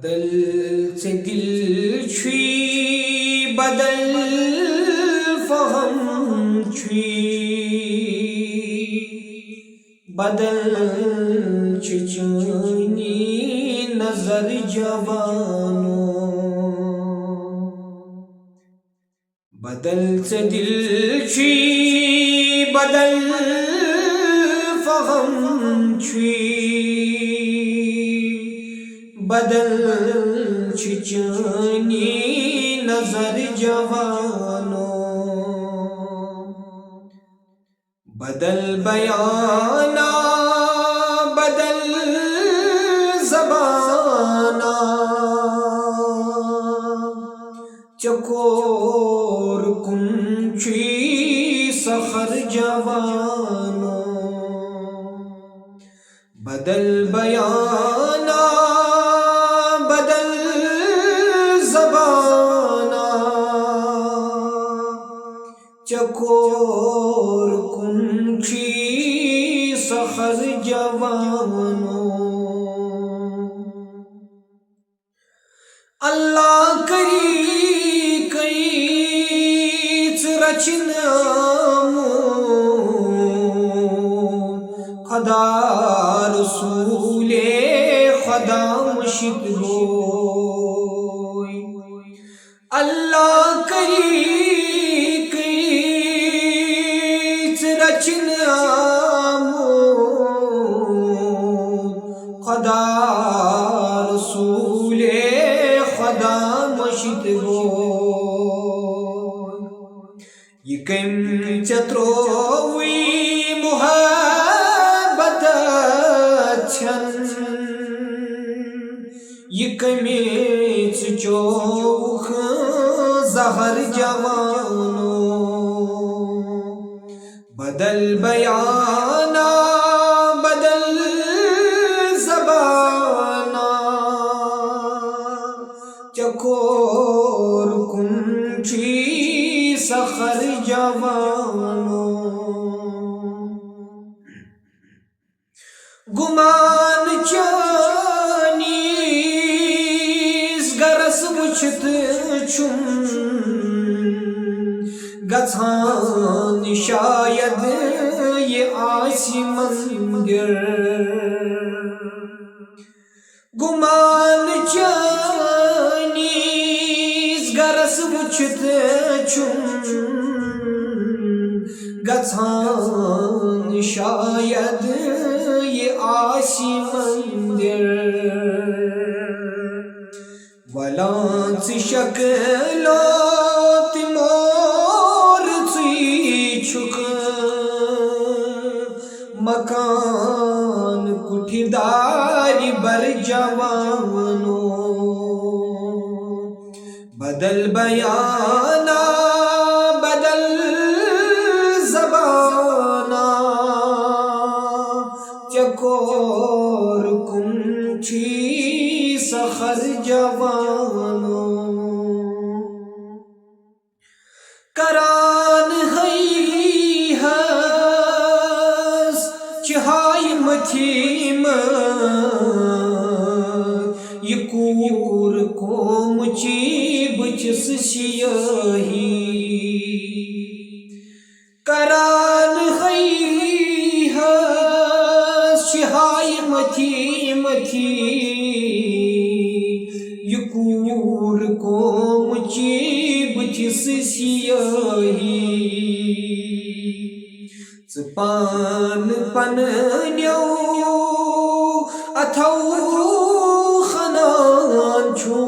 بدل سے دل چھوئی بدل فہم چھوئی بدل چچانی نظر جوانوں بدل سے دل چھوئی بدل فہم چھوئی بدل چچانی نظر جوانوں بدل بیانہ بدل زبانہ چکور کنچی سخر جوانوں بدل بیانہ بدل زبانہ چکور کنچی سخر جوانوں اللہ کری کیچ رچنامو خدا رسول خدا مشد ہوئی اللہ کری کیچ رچنامو خدا رسول خدا مشد ہوئی یہ کم چتروی محبت چھن یہ کمیچ چوخ زہر جوانوں بدل بیانہ بدل زبانہ چکور کنچی سخر جوانوں گمان چانیز گرس وچھت چھم گژھان شاید یہ آسی منگر گمان چانیز گرس وچھت چھم گژھان شاید یہ آسی مندر ولانس شکلو تمور سی چھک مکان کٹھی داری بر جوانوں بدل بیانہ بدل زبانہ چکور کنچی سخر جوانوں کران ہے ہس چہائی متھیم یہ کور قوم چی بچس سیاہی کران ہے شہائی متھی متھی یہ کور قوم چی بچس سیاہی زپان پننیو اتھو خنان چھو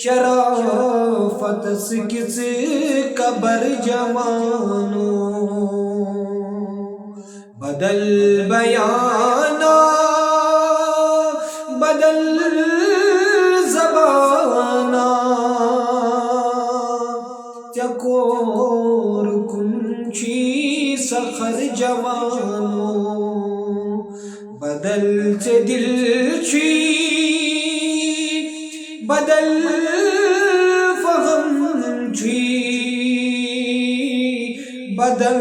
شرافت سکس قبر جوانوں بدل بیانہ بدل زبانہ چکور کنچی سخر جوانوں بدل سے دل چھوئی بدل فہم چھوئی بدل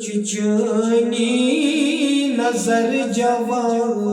چچانی نظر جوان